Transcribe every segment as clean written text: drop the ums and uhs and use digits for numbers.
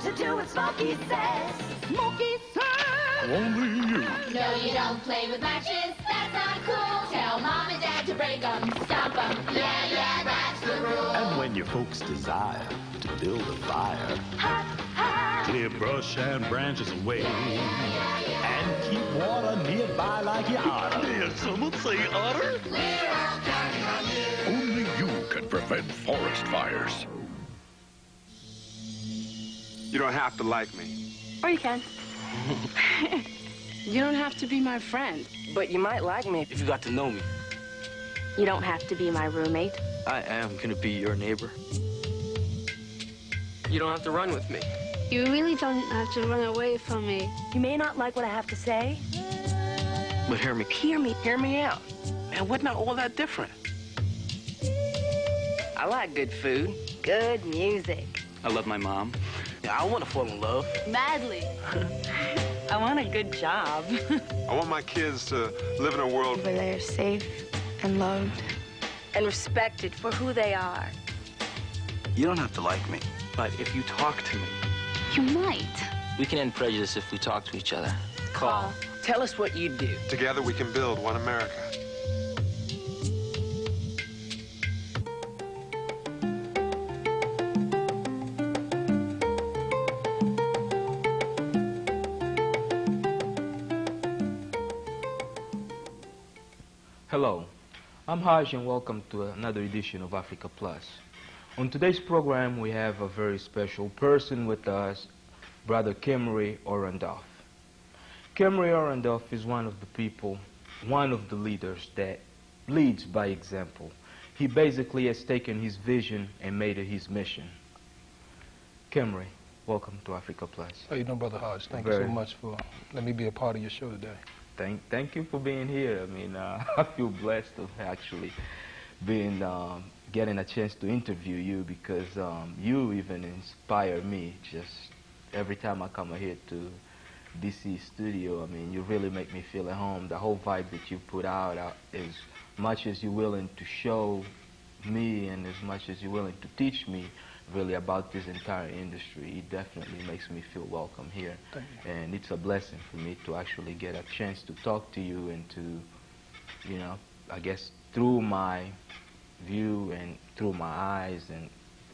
To do what Smokey says. Smokey says. Only you. No, you don't play with matches. That's not cool. Tell mom and dad to break them, stop them. Yeah, that's the rule. And when your folks desire to build a fire, clear brush and branches away, and keep water nearby like you oughta. Did someone say otter? Only you can prevent forest fires. You don't have to like me. Or you can. You don't have to be my friend, but you might like me if you got to know me. You don't have to be my roommate. I am gonna be your neighbor. You don't have to run with me. You really don't have to run away from me. You may not like what I have to say. But hear me. Hear me out. Man, wasn't all that different? I like good food. Good music. I love my mom. Yeah, I want to fall in love. Madly. I want a good job. I want my kids to live in a world Where they're safe and loved. And respected for who they are. You don't have to like me, but if you talk to me, You might. we can end prejudice if we talk to each other. Call. Tell us what you do. Together we can build one America. Hello, I'm Haj and welcome to another edition of Afrika Plus. On today's program we have a very special person with us, Brother Kemery Orandolph. Kemery Orandolph is one of the people, one of the leaders that leads by example. He basically has taken his vision and made it his mission. Kemery, welcome to Afrika Plus. How you doing, Brother Hodge? Thank you so much for letting me be a part of your show today. Thank you for being here. I mean, I feel blessed of actually being getting a chance to interview you because you even inspire me. Just every time I come here to DC studio, I mean, you really make me feel at home. The whole vibe that you put out, as much as you're willing to show me and as much as you're willing to teach me really about this entire industry, it definitely makes me feel welcome here. Thank you. And it's a blessing for me to actually get a chance to talk to you and to, you know, I guess through my view and through my eyes and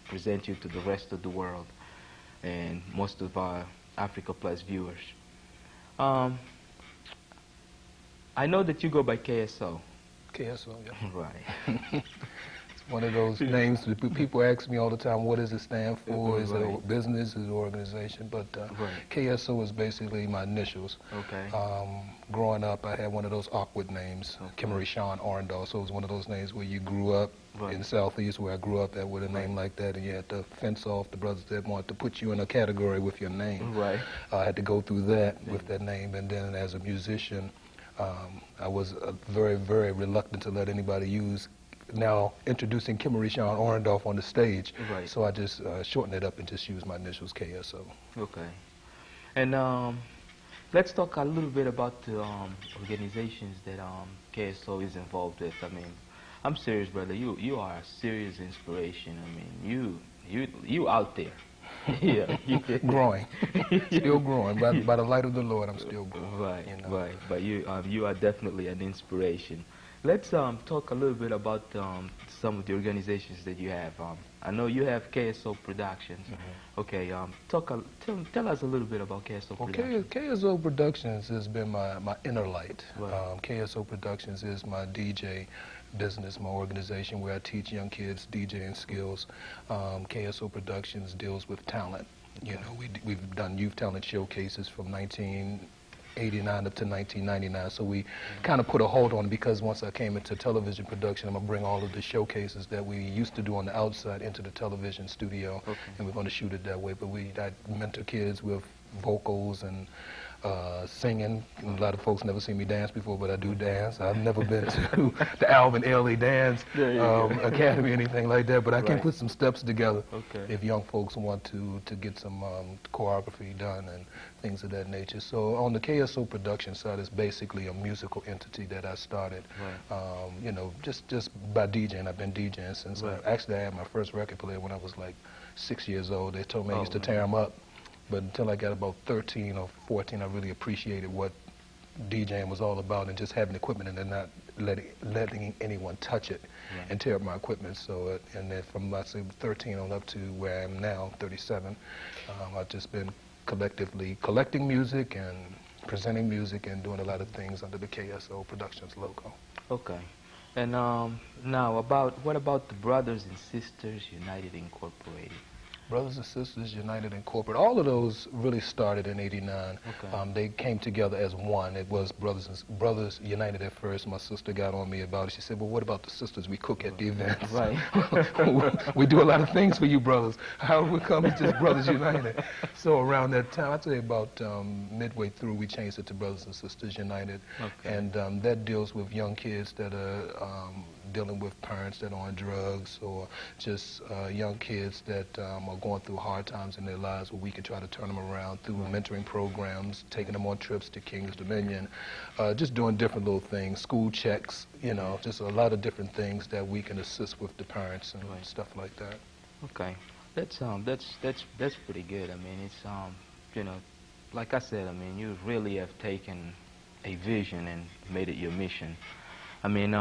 present you to the rest of the world and most of our Afrika Plus viewers. I know that you go by KSO. KSO, yeah. Right. It's one of those names that people ask me all the time, what does it stand for? Is it a Right. business? Is it an organization? But Right. KSO is basically my initials. Okay. Growing up, I had one of those awkward names, Kemery Sean Orandolph. So it was one of those names where you grew up in the Southeast, where I grew up at, with a name like that, and you had to fence off the brothers that wanted to put you in a category with your name. Right. I had to go through that with that name, and then as a musician, I was very, very reluctant to let anybody use now introducing Kemery Sean Orandolph on the stage. Right. So I just shortened it up and just used my initials, KSO. Okay. And let's talk a little bit about the organizations that KSO is involved with. I mean, I'm serious, brother. You are a serious inspiration. I mean, you out there. Yeah. Growing. Still growing. By the light of the Lord, I'm still growing. Right, you know. right. But you are definitely an inspiration. Let's talk a little bit about some of the organizations that you have. I know you have KSO Productions. Okay, tell us a little bit about KSO Productions. KSO Productions has been my inner light. Right. KSO Productions is my DJ business, my organization where I teach young kids DJing skills. KSO Productions deals with talent. You know, we've done youth talent showcases from 1989 up to 1999, so we kind of put a hold on it because once I came into television production, I'm going to bring all of the showcases that we used to do on the outside into the television studio, and we're going to shoot it that way. But I mentor kids with vocals and singing. A lot of folks never seen me dance before, but I do dance. I've never been to the Alvin Ailey Dance Academy or anything like that, but I can put some steps together if young folks want to get some choreography done and things of that nature. So on the KSO production side, it's basically a musical entity that I started, you know, just by DJing. I've been DJing since actually I had my first record player when I was like 6 years old. They told me I used to tear them up. But until I got about 13 or 14, I really appreciated what DJing was all about and just having equipment and then not letting anyone touch it and tear up my equipment. So, and then from, let's say, 13 on up to where I am now, 37, I've just been collectively collecting music and presenting music and doing a lot of things under the KSO Productions logo. Okay. And now, what about the Brothers and Sisters United Incorporated? Brothers and Sisters United Incorporated. All of those really started in '89. They came together as one. It was Brothers United at first. My sister got on me about it. She said, well, what about the sisters we cook at the events? Right. We do a lot of things for you brothers. How we come as just Brothers United? So around that time, I'd say about midway through, we changed it to Brothers and Sisters United. And that deals with young kids that are dealing with parents that are on drugs or just young kids that are going through hard times in their lives where we can try to turn them around through mentoring programs, taking them on trips to King's Dominion, just doing different little things, school checks, you know, just a lot of different things that we can assist with the parents and stuff like that. Okay, that's pretty good. I mean, it's you know, like I said, I mean, you really have taken a vision and made it your mission. I mean,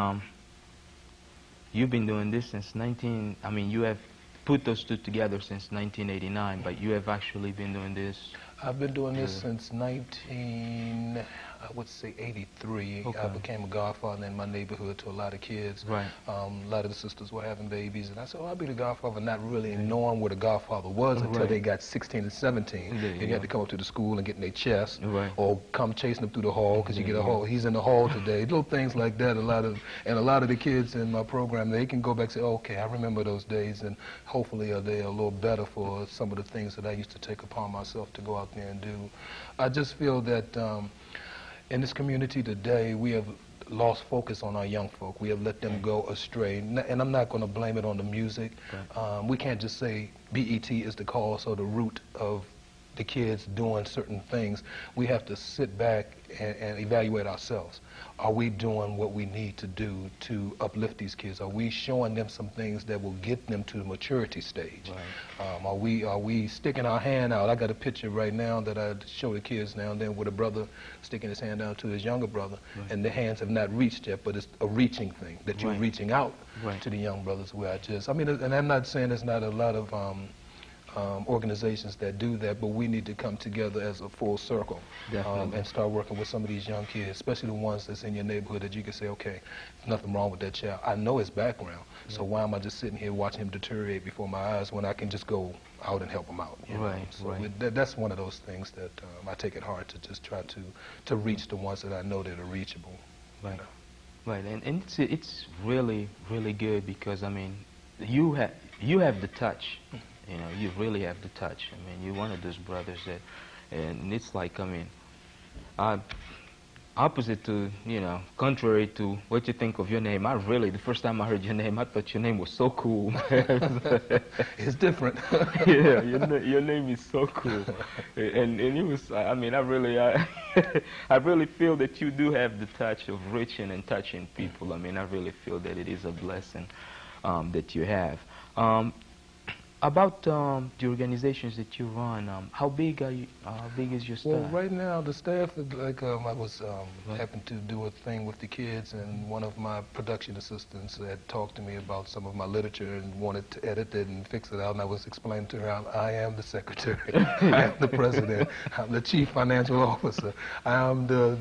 you've been doing this since you have put those two together since 1989, but you have actually been doing this? I've been doing this since 83. I became a godfather in my neighborhood to a lot of kids. A lot of the sisters were having babies, and I said, oh, I'll be the godfather, not really knowing what a godfather was until they got 16 and 17. And you had to come up to the school and get in their chest, or come chasing them through the hall because you get a hall. He's in the hall today. Little things like that. A lot of the kids in my program, they can go back and say, oh, okay, I remember those days, and hopefully they're a little better for some of the things that I used to take upon myself to go out there and do. I just feel that in this community today, we have lost focus on our young folk. We have let them go astray. And I'm not going to blame it on the music. We can't just say BET is the cause or the root of the kids doing certain things. We have to sit back and evaluate ourselves. Are we doing what we need to do to uplift these kids? Are we showing them some things that will get them to the maturity stage? Are we sticking our hand out? I got a picture right now that I show the kids now and then with a brother sticking his hand out to his younger brother, and the hands have not reached yet, but it's a reaching thing, that you're reaching out to the young brothers where I mean, and I'm not saying there's not a lot of organizations that do that, but we need to come together as a full circle and start working with some of these young kids, especially the ones that's in your neighborhood that you can say, okay, there's nothing wrong with that child. I know his background, so why am I just sitting here watching him deteriorate before my eyes when I can just go out and help him out? You know? So that's one of those things that I take it hard to just try to reach the ones that I know that are reachable. You know? And it's really, really good because, I mean, you have the touch. You know, you really have the touch. I mean, you're one of those brothers that, and it's like, I mean, opposite to, you know, contrary to what you think of your name, the first time I heard your name, I thought your name was so cool. It's different. Yeah, your name is so cool. And it was, I mean, I really feel that you do have the touch of reaching and touching people. I mean, I really feel that it is a blessing that you have. About the organizations that you run, how big are you? How big is your staff? Well, right now the staff is like I was happened to do a thing with the kids, and one of my production assistants had talked to me about some of my literature and wanted to edit it and fix it out. And I was explaining to her, I am the secretary, I am the president, I'm the chief financial officer, I am the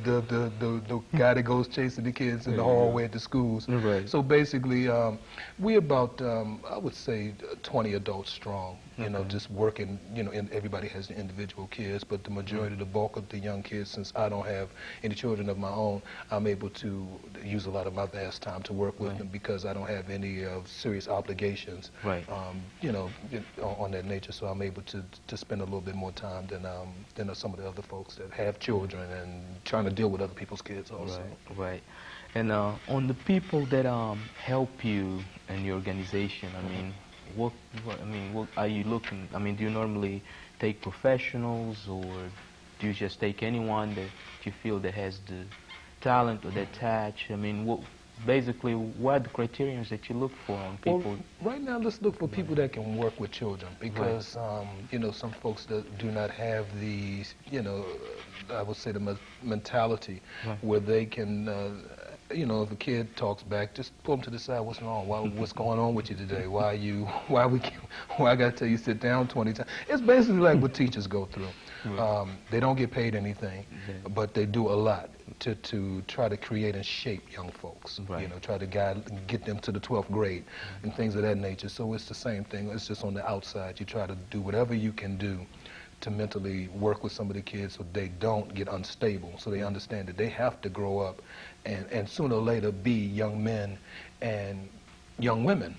guy that goes chasing the kids in the hallway at the schools. Right. So basically, we about I would say 20 adults strong, you know, just working, you know, and everybody has the individual kids, but the majority, the bulk of the young kids, since I don't have any children of my own, I'm able to use a lot of my vast time to work with them because I don't have any serious obligations, you know, on that nature, so I'm able to spend a little bit more time than some of the other folks that have children and trying to deal with other people's kids also. Right. And on the people that help you in your organization, I mean, what are you looking? I mean, do you normally take professionals, or do you just take anyone that you feel that has the talent or that touch? I mean, basically, what are the criteria that you look for on people? Well, right now, let's look for people that can work with children because, you know, some folks that do not have the, you know, I would say the mentality where they can. You know, if a kid talks back, just pull them to the side. What's wrong? What's going on with you today? Why I got to tell you sit down 20 times? It's basically like what teachers go through. They don't get paid anything, but they do a lot to try to create and shape young folks. You know, try to get them to the 12th grade and things of that nature. So it's the same thing. It's just on the outside. You try to do whatever you can do to mentally work with some of the kids so they don't get unstable, so they understand that they have to grow up and sooner or later be young men and young women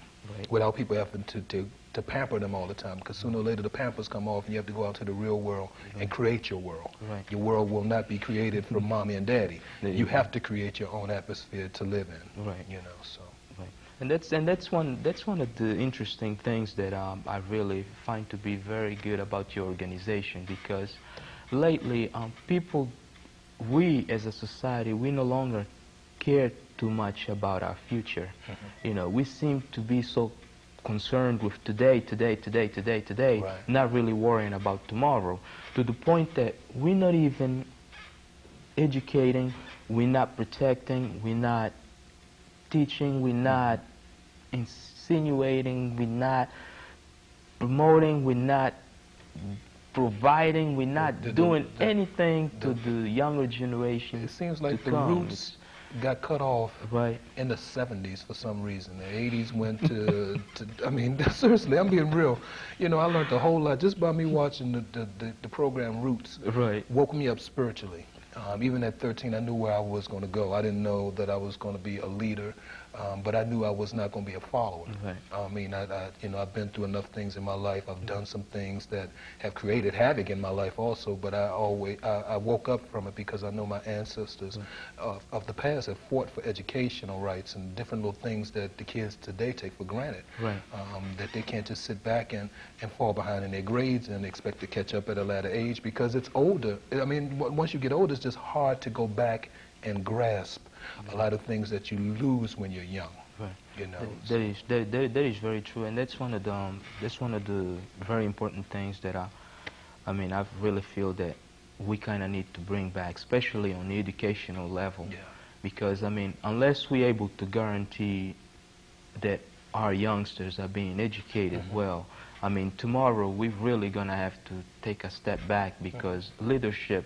without people having to pamper them all the time, because sooner or later the pampers come off and you have to go out to the real world and create your world. Your world will not be created from mommy and daddy. You have to create your own atmosphere to live in. You know, so. And that's one of the interesting things that I really find to be very good about your organization, because lately we as a society, we no longer care too much about our future. You know, we seem to be so concerned with today, not really worrying about tomorrow, to the point that we're not even educating, we're not protecting, we're not teaching, we're not insinuating, we're not promoting, we're not providing, we're not doing anything to the younger generation. It seems like the roots got cut off in the 70s for some reason. The 80s went to I mean, seriously, I'm being real. You know, I learned a whole lot just by me watching the program Roots. Woke me up spiritually. Even at 13, I knew where I was going to go. I didn't know that I was going to be a leader, but I knew I was not going to be a follower. I mean, you know, I've been through enough things in my life. I've done some things that have created havoc in my life also, but I woke up from it because I know my ancestors of the past have fought for educational rights and different little things that the kids today take for granted. That they can't just sit back and fall behind in their grades and expect to catch up at a later age because it's older. I mean, once you get older, it's just hard to go back and grasp a lot of things that you lose when you're young. You know, that is very true, and that's one of the very important things that I mean, I really feel that we kind of need to bring back, especially on the educational level, because I mean, unless we're able to guarantee that our youngsters are being educated well, I mean, tomorrow we're really gonna have to take a step back because leadership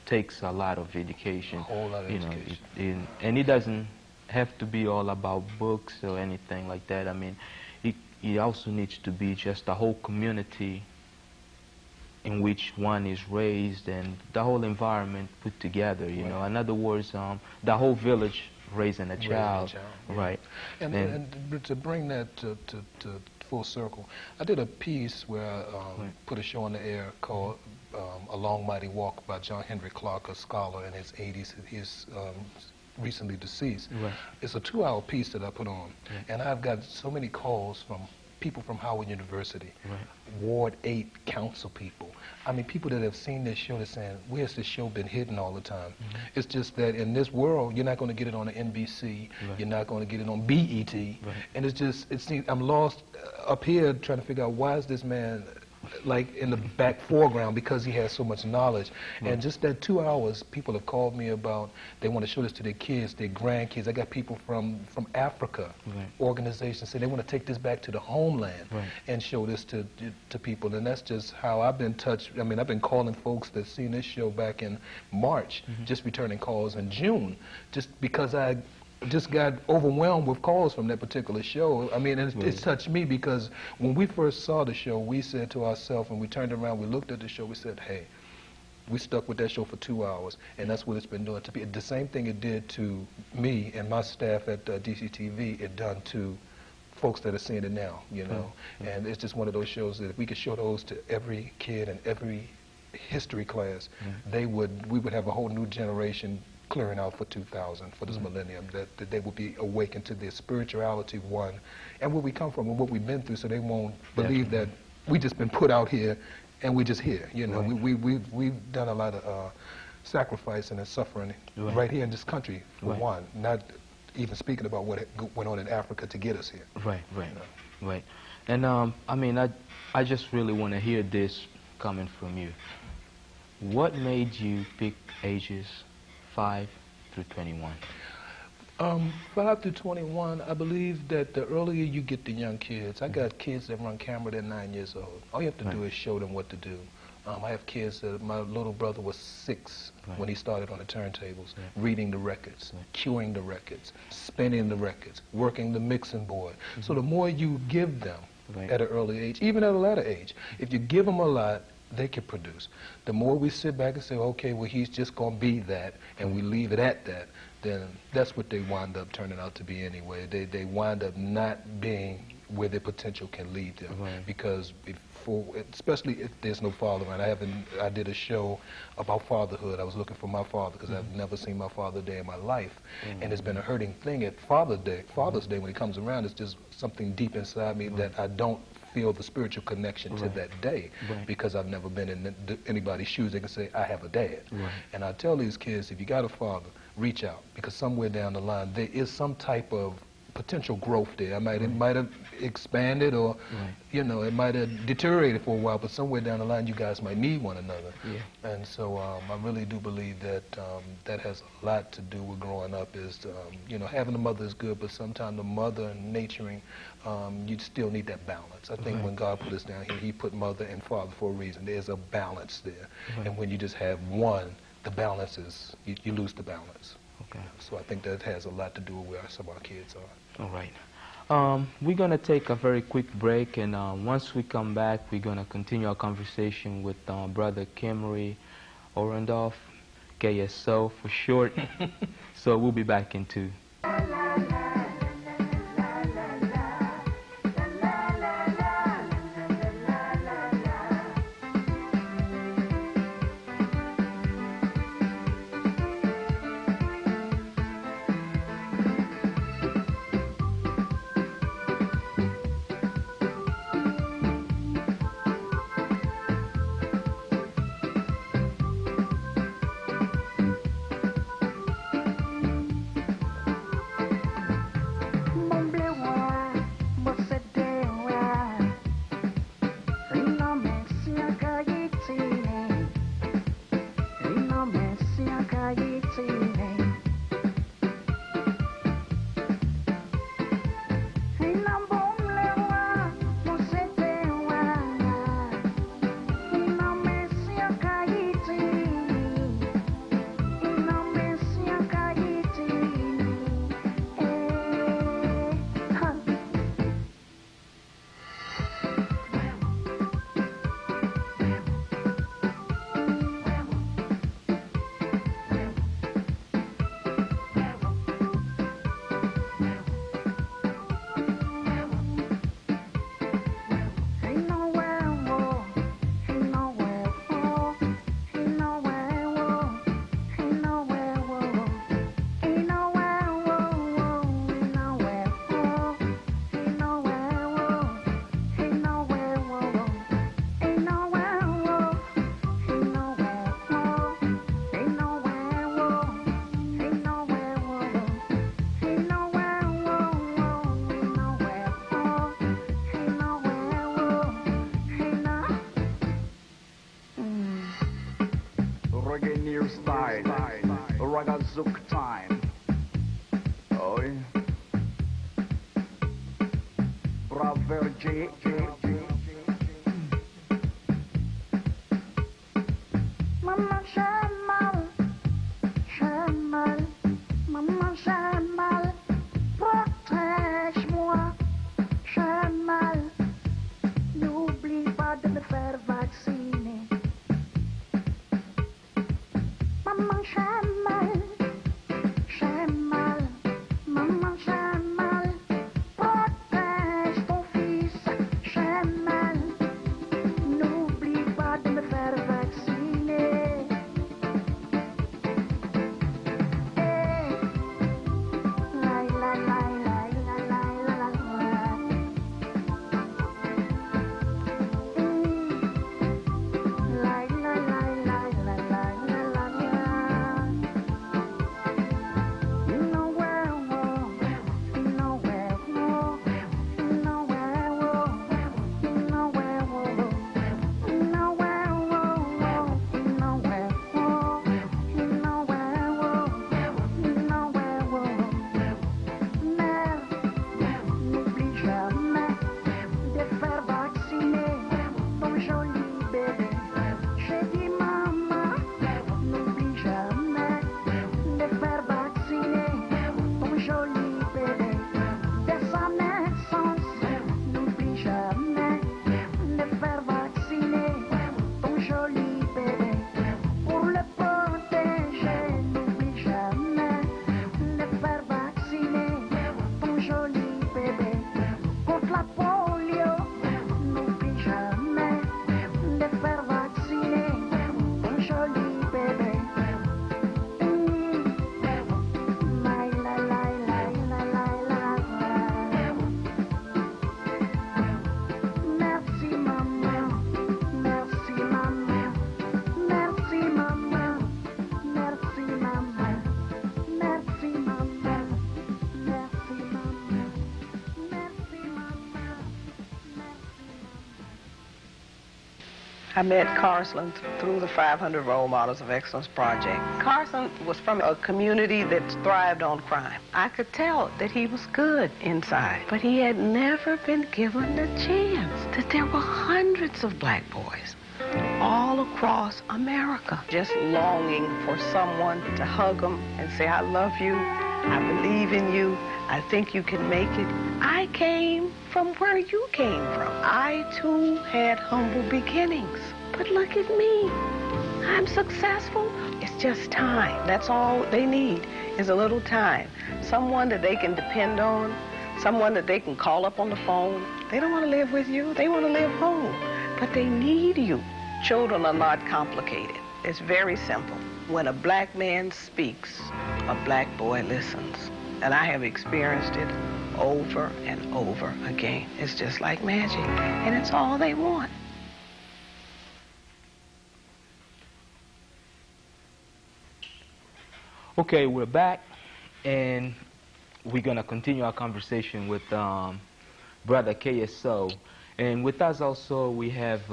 takes a lot of education. A whole lot of education. And it doesn't have to be all about books or anything like that. I mean, it also needs to be just a whole community in which one is raised and the whole environment put together, you know. In other words, the whole village raising a child. And to bring that to full circle, I did a piece where I put a show on the air called A Long Mighty Walk by John Henry Clark, a scholar in his 80s. He's recently deceased. It's a 2-hour piece that I put on, and I've got so many calls from people from Howard University, Ward 8 council people, I mean, people that have seen this show, they're saying, where's this show been hidden all the time? It's just that in this world, you're not going to get it on the NBC, you're not going to get it on BET, and it's just, it seems, I'm lost up here trying to figure out why is this man like in the back foreground, because he has so much knowledge. And just that 2 hours, people have called me about, they want to show this to their kids, their grandkids. I got people from Africa, organizations say they want to take this back to the homeland and show this to people. And that's just how I've been touched. I mean, I've been calling folks that seen this show back in March, just returning calls in June, just because I just got overwhelmed with calls from that particular show. I mean, it's touched me, because when we first saw the show, we said to ourselves, when we turned around, we looked at the show, we said, hey, we stuck with that show for 2 hours, and that's what it's been doing to me. The same thing it did to me and my staff at DCTV, it done to folks that are seeing it now, you know. And it's just one of those shows that if we could show those to every kid and every history class, we would have a whole new generation clearing out for 2000, for this millennium, that they will be awakened to their spirituality, one, and where we come from and what we've been through, so they won't believe that we just been put out here and we just here. You know, we've done a lot of sacrificing and suffering right here in this country, for one, not even speaking about what went on in Africa to get us here. Right. And I mean, I just really want to hear this coming from you. What made you pick ages 5 through 21? 5 through 21, I believe that the earlier you get the young kids, I got kids that run camera, they're 9 years old. All you have to do is show them what to do. I have kids that, my little brother was 6 when he started on the turntables, reading the records, cueing the records, spinning the records, working the mixing board. So the more you give them at an early age, even at a later age, if you give them a lot, they can produce. The more we sit back and say, okay, well, he's just going to be that, and we leave it at that, then that's what they wind up turning out to be anyway. They wind up not being where their potential can lead them. Because especially if there's no father around. I did a show about fatherhood. I was looking for my father, because I've never seen my father a day in my life. And it's been a hurting thing at Father's Day when he comes around. It's just something deep inside me that I don't feel the spiritual connection to that day, because I've never been in anybody's shoes. They can say, I have a dad. And I tell these kids, if you got a father, reach out, because somewhere down the line there is some type of potential growth there. It might have expanded, or you know, it might have deteriorated for a while, but somewhere down the line you guys might need one another. And so I really do believe that that has a lot to do with growing up. Is you know, having a mother is good, but sometimes the mother and nurturing, you still need that balance. I think when God put us down here, he put mother and father for a reason. There's a balance there. And when you just have one, the balance is, you lose the balance. So I think that has a lot to do with where some of our kids are. All right. We're going to take a very quick break, and once we come back, we're going to continue our conversation with Brother Kimry Orendorff, KSO for short. So we'll be back in 2. reggae new style, ragga zouk time. Oi. Brother J. Maman j'ai mal, maman j'ai mal, protège-moi, j'ai mal, n'oublie pas de me faire vacciner. Maman j'ai mal, maman j'ai mal, protège ton fils, j'ai mal, n'oublie pas de me faire vacciner. I met Carson through the 500 Role Models of Excellence Project. Carson was from a community that thrived on crime. I could tell that he was good inside, but he had never been given the chance. That there were hundreds of black boys all across America just longing for someone to hug them and say, I love you, I believe in you, I think you can make it. I came from where you came from. I, too, had humble beginnings. But look at me. I'm successful. It's just time. That's all they need is a little time. Someone that they can depend on, someone that they can call up on the phone. They don't want to live with you. They want to live home. But they need you. Children are not complicated. It's very simple. When a black man speaks, a black boy listens. And I have experienced it over and over again. It's just like magic, and it's all they want. Okay, we're back, and we're gonna continue our conversation with Brother KSO. And with us also, we have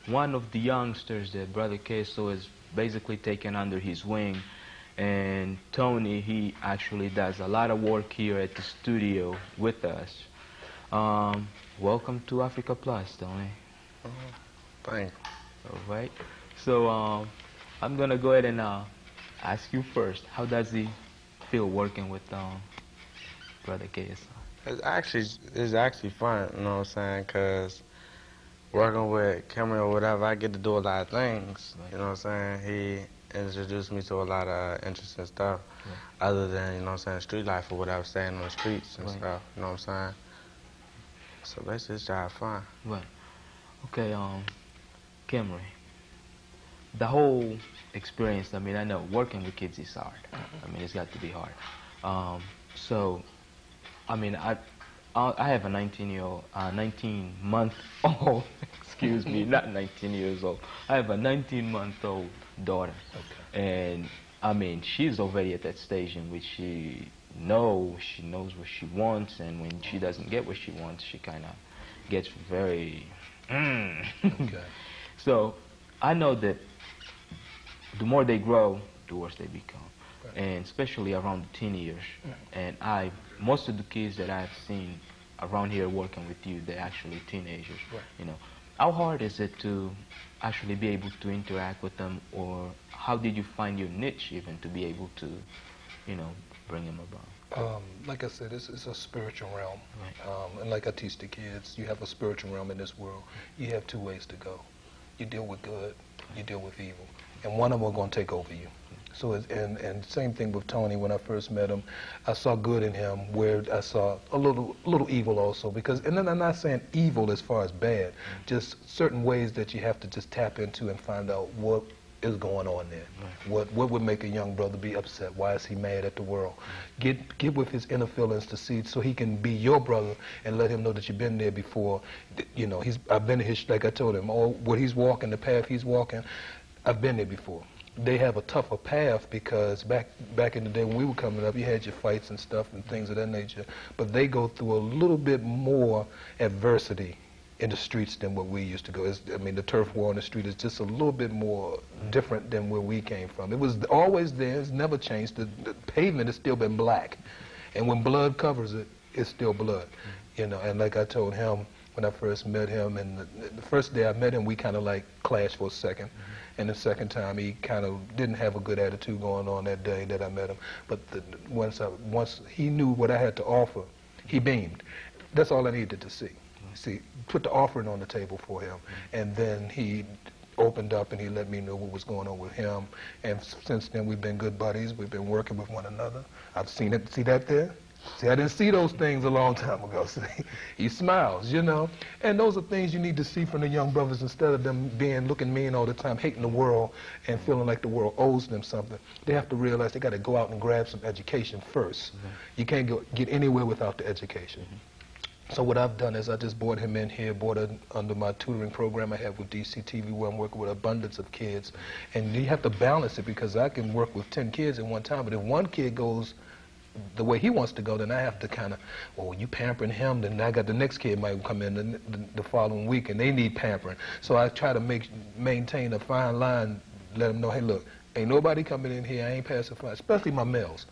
one of the youngsters that Brother KSO has basically taken under his wing. And Tony, he actually does a lot of work here at the studio with us. Welcome to Afrika Plus, Tony. Thanks. All right. So I'm going to go ahead and ask you first, how does he feel working with Brother KSO? It's actually fun, you know what I'm saying, because working with Cameron or whatever, I get to do a lot of things, you know what I'm saying. He introduced me to a lot of interesting stuff, other than, you know what I'm saying, street life or whatever, staying on the streets and stuff, you know what I'm saying. So basically, it's just fun. Right. Okay, Cameron, the whole experience, I mean, I know working with kids is hard. I mean, it's got to be hard. So, I mean, I have a 19-month-old, excuse me, not 19 years old. I have a 19-month-old daughter. Okay. And, I mean, she's already at that stage in which she knows what she wants, and when she doesn't get what she wants, she kind of gets very, Okay. So, I know that the more they grow, the worse they become. And especially around the teen years. And most of the kids that I've seen around here working with you, they're actually teenagers. You know, how hard is it to actually be able to interact with them, or how did you find your niche even to be able to, you know, bring them about? Like I said, it's a spiritual realm. And like I teach the kids, you have a spiritual realm in this world. You have two ways to go. You deal with good, you deal with evil. And one of them are going to take over you. So, and same thing with Tony. When I first met him, I saw good in him where I saw a little evil also. Because, and then I'm not saying evil as far as bad, just certain ways that you have to just tap into and find out what is going on there. What would make a young brother be upset? Why is he mad at the world? Get with his inner feelings to see, so he can be your brother and let him know that you've been there before. You know, I've been to his, like I told him, what he's walking, the path he's walking, I've been there before. They have a tougher path because back in the day when we were coming up, you had your fights and stuff and things of that nature. But they go through a little bit more adversity in the streets than what we used to go. I mean, the turf war on the street is just a little bit more different than where we came from. It was always there. It's never changed. The pavement has still been black. And when blood covers it, it's still blood. You know, and like I told him when I first met him, and the first day I met him, we kind of like clashed for a second. And the second time, he kind of didn't have a good attitude going on that day that I met him. But once he knew what I had to offer, he beamed. That's all I needed to see. See, put the offering on the table for him. And then he opened up and he let me know what was going on with him. And since then, we've been good buddies. We've been working with one another. I've seen it. See that there? See, I didn't see those things a long time ago. See, he smiles, you know. And those are things you need to see from the young brothers instead of them looking mean all the time, hating the world and feeling like the world owes them something. They have to realize they got to go out and grab some education first. You can't get anywhere without the education. So what I've done is I just brought him in here, under my tutoring program I have with DCTV, where I'm working with abundance of kids. And you have to balance it, because I can work with 10 kids at one time, but if one kid goes the way he wants to go, then I have to kind of, well, you pampering him, then I got the next kid might come in the following week and they need pampering. So I try to maintain a fine line, let them know, hey, look, ain't nobody coming in here, I ain't pacifying, especially my males.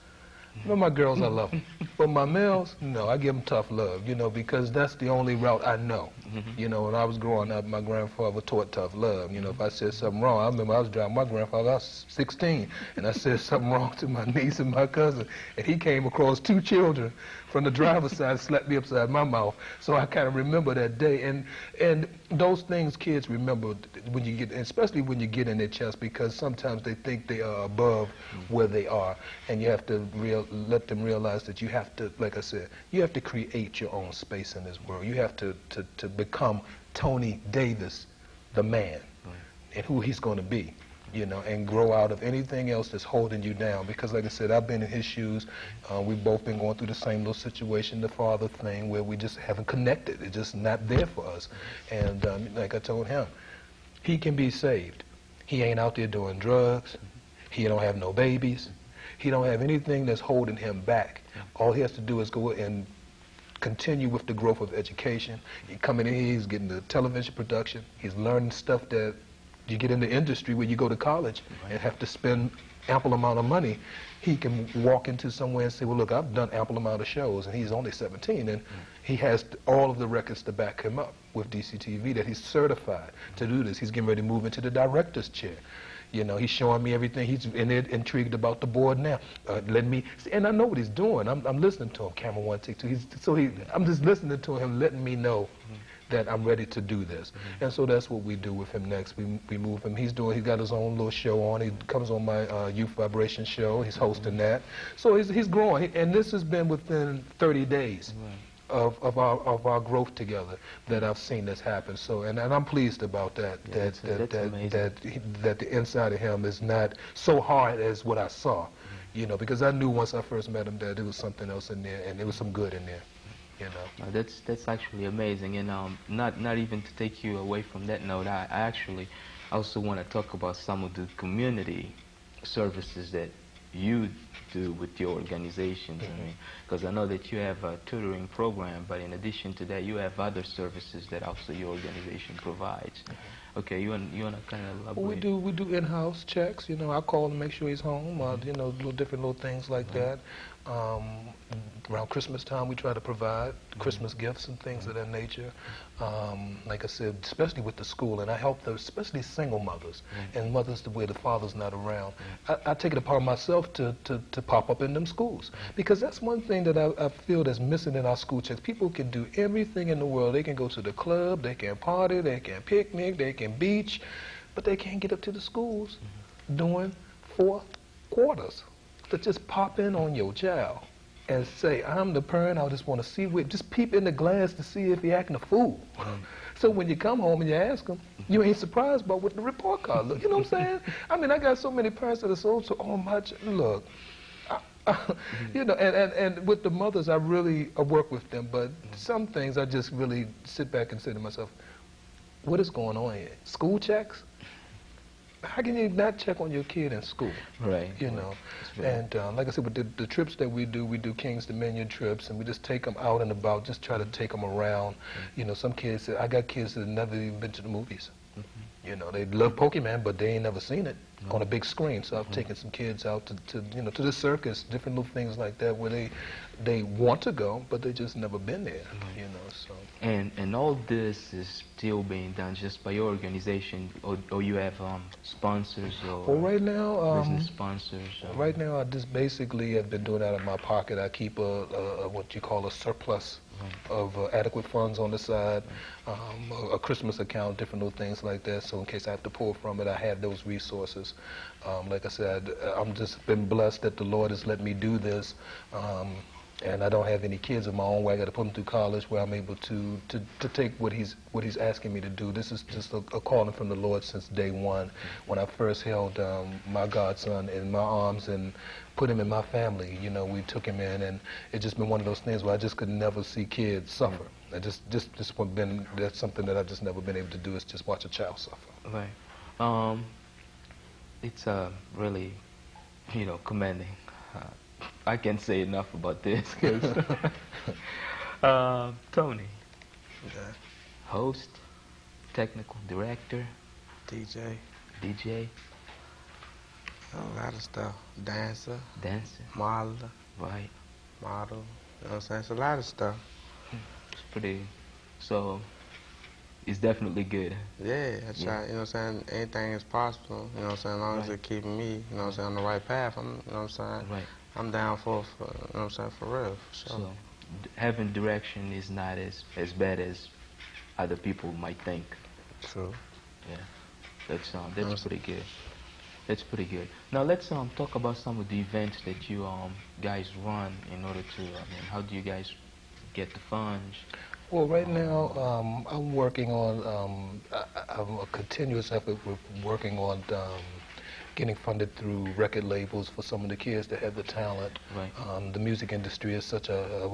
You know, my girls, I love them. But my males, no, I give them tough love, you know, because that's the only route I know. You know, when I was growing up, my grandfather taught tough love. You know, if I said something wrong, I remember I was driving my grandfather, I was 16, and I said something wrong to my niece and my cousin, and he came across 2 children from the driver's side and slapped me upside my mouth. So I kind of remember that day. And those things kids remember when you get, especially when you get in their chest, because sometimes they think they are above where they are, and you have to let them realize that you have to, like I said, you have to create your own space in this world. You have to become Tony Davis, the man, and who he's going to be, you know, and grow out of anything else that's holding you down. Because like I said, I've been in his shoes. We've both been going through the same little situation, the father thing, where we just haven't connected. It's just not there for us. And like I told him, he can be saved. He ain't out there doing drugs. He don't have no babies. He don't have anything that's holding him back. All he has to do is go and continue with the growth of education. He's coming in, he's getting the television production. He's learning stuff that you get in the industry where you go to college and have to spend ample amount of money. He can walk into somewhere and say, well, look, I've done ample amount of shows, and he's only 17, and he has all of the records to back him up with DCTV, that he's certified to do this. He's getting ready to move into the director's chair. You know, he's showing me everything. He's intrigued about the board now. Let me see, and I know what he's doing. I'm listening to him. Camera 1, take 2. I'm just listening to him, letting me know that I'm ready to do this. And so that's what we do with him next. We move him. He's got his own little show on. He comes on my Youth Vibration show. He's hosting that. So he's growing, and this has been within 30 days. Of our growth together that I've seen this happen. So and I'm pleased about that. Yeah, that the inside of him is not so hard as what I saw, you know, because I knew once I first met him that there was something else in there, and there was some good in there, you know. That's actually amazing. And not even to take you away from that note, I actually also want to talk about some of the community services that you do with your organizations. I mean, because I know that you have a tutoring program, but in addition to that, you have other services that also your organization provides. Okay, you want to kind of elaborate? We do in-house checks. You know, I call to make sure he's home. You know, different little things like that. Around Christmas time, we try to provide Christmas gifts and things of that nature. Like I said, especially with the school, and I help those, especially single mothers and mothers where the father's not around. I take it upon myself to pop up in them schools, because that's one thing that I feel that's missing in our school checks. People can do everything in the world. They can go to the club, they can party, they can picnic, they can beach, but they can't get up to the schools during 4 quarters to just pop in on your child and say, I'm the parent, I just want to see what, just peep in the glass to see if he acting a fool. So when you come home and you ask him, you ain't surprised by what the report card look. You know what I'm saying? I mean, I got so many parents that are so much, look, you know, and with the mothers, I really work with them, but some things I just really sit back and say to myself, what is going on here? School checks? How can you not check on your kid in school? Right. You know, and like I said, with the trips that we do King's Dominion trips, and we just take them out and about, just try to take them around. You know, some kids, I got kids that have never even been to the movies. You know, they love Pokemon, but they ain't never seen it on a big screen. So I've taken some kids out to you know, to the circus, different little things like that, where they want to go, but they just never been there. You know, so. And all this is still being done just by your organization, or you have sponsors or well, right now, business sponsors? Right now, I just basically have been doing out of my pocket. I keep a what you call a surplus of adequate funds on the side, a Christmas account, different little things like that. So in case I have to pull from it, I have those resources. Like I said, I'm just been blessed that the Lord has let me do this. And I don't have any kids of my own where I got to put them through college, where I'm able to take what he's asking me to do. This is just a calling from the Lord since day one. When I first held my godson in my arms and put him in my family, you know, we took him in, and it's just been one of those things where I just could never see kids suffer. I just been, that's something that I've just never been able to do, is just watch a child suffer. Right. It's really, you know, commending. I can't say enough about this, because Tony, host, technical director, DJ, a lot of stuff, dancer, model, right, model, you know what I'm saying, it's a lot of stuff. It's pretty, so it's definitely good. Yeah, I try, you know what I'm saying, anything is possible, you know what I'm saying, as long as it keeps me, you know what I'm saying, on the right path, you know what I'm saying. Right. I'm down for you know what I'm saying, for real. So having direction is not as bad as other people might think. True. Yeah, that's pretty good. That's pretty good. Now let's talk about some of the events that you guys run in order to. I mean, how do you guys get the funds? Well, right now I'm working on I'm a continuous effort with working on getting funded through record labels for some of the kids that have the talent. Right. The music industry is such a,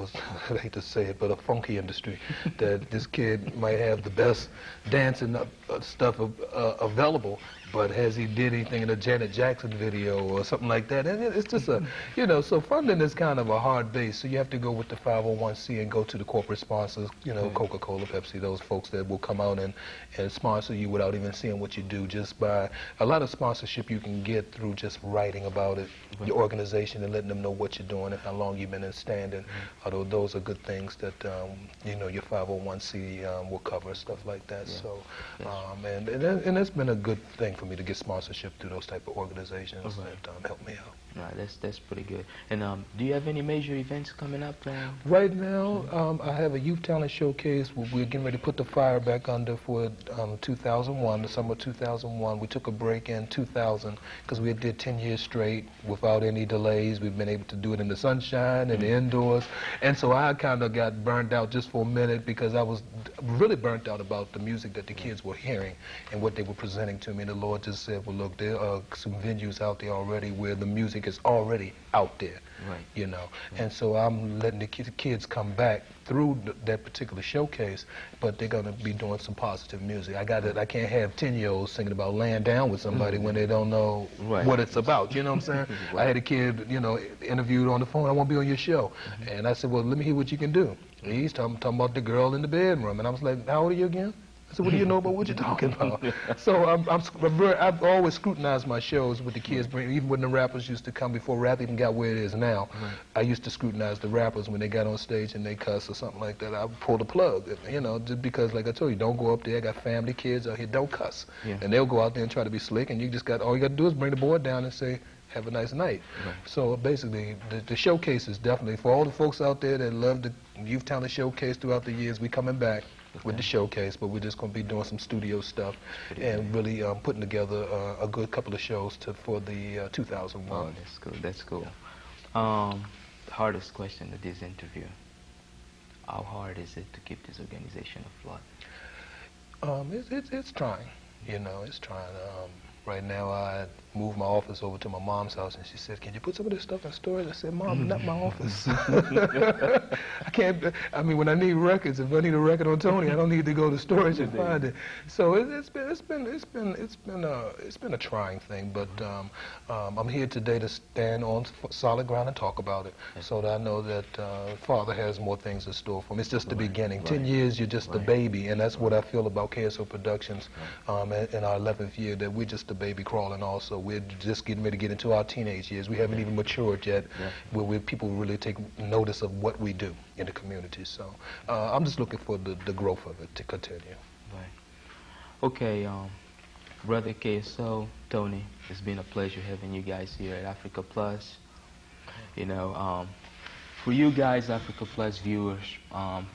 I hate to say it, but a funky industry, that this kid might have the best dancing stuff available, but has he did anything in a Janet Jackson video or something like that? And it's just a, you know, so funding is kind of a hard base. So you have to go with the 501c and go to the corporate sponsors, you know, Coca-Cola, Pepsi, those folks that will come out and sponsor you without even seeing what you do. Just by a lot of sponsorship you can get through just writing about it, your organization, and letting them know what you're doing and how long you've been in standing. Although those are good things that, you know, your 501c will cover, stuff like that. Yeah. So, and it's been a good thing for me to get sponsorship through those type of organizations that help me out. Right, that's pretty good. And do you have any major events coming up? Right now, I have a youth talent showcase. We're getting ready to put the fire back under for 2001, the summer of 2001. We took a break in 2000 because we did 10 years straight without any delays. We've been able to do it in the sunshine and the indoors. And so I kind of got burned out just for a minute because I was really burnt out about the music that the kids were hearing and what they were presenting to me. And the Lord just said, well, look, there are some venues out there already where the music is already out there, you know. And so I'm letting the kids come back through that particular showcase, but they're going to be doing some positive music. I can't have 10-year-olds singing about laying down with somebody when they don't know what it's about, you know what I'm saying? I had a kid, you know, interviewed on the phone, I want to be on your show. And I said, well, let me hear what you can do. He's talking about the girl in the bedroom. And I was like, how old are you again? I said, what do you know about what you're talking about? So I've always scrutinized my shows with the kids, even when the rappers used to come before rap even got where it is now. Right. I used to scrutinize the rappers when they got on stage and they cuss or something like that. I would pull the plug, you know, just because, like I told you, don't go up there. I got family, kids out here, don't cuss. Yeah. And they'll go out there and try to be slick, and all you got to do is bring the board down and say, have a nice night. Right. So basically, the showcase is definitely, for all the folks out there that love the Youth Talent Showcase throughout the years, we coming back with the showcase, but we're just going to be doing some studio stuff and really putting together a good couple of shows for the 2001. Oh, that's cool. That's cool. Yeah. The hardest question of this interview: how hard is it to keep this organization afloat? It's trying. You know, it's trying. Right now, I moved my office over to my mom's house, and she said, can you put some of this stuff in storage? I said, Mom, not my office. I can't, I mean, when I need records, if I need a record on Tony, I don't need to go to storage and find it. So it's been a trying thing, but I'm here today to stand on solid ground and talk about it, so that I know that Father has more things in store for me. It's just the beginning. 10 years, you're just a baby, and that's what I feel about KSO Productions in our 11th year, that we're just a baby crawling also. We're just getting ready to get into our teenage years. We haven't even matured yet, where people really take notice of what we do in the community. So I'm just looking for the growth of it to continue. Right. Okay, Brother KSO, Tony, it's been a pleasure having you guys here at Afrika Plus. You know, for you guys, Afrika Plus viewers,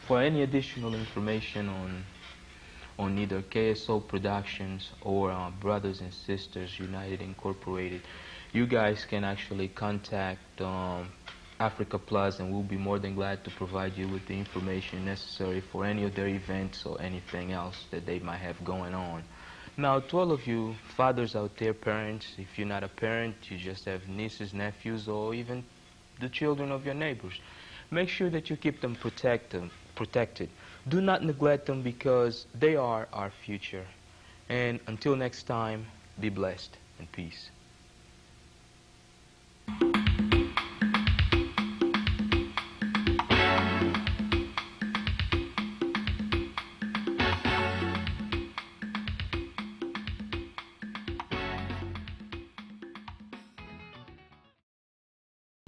for any additional information on either KSO Productions or Brothers and Sisters United Incorporated, you guys can actually contact Afrika Plus, and we'll be more than glad to provide you with the information necessary for any of their events or anything else that they might have going on. Now, to all of you fathers out there, parents, if you're not a parent, you just have nieces, nephews, or even the children of your neighbors, make sure that you keep them protected. Do not neglect them, because they are our future. And until next time, be blessed and peace.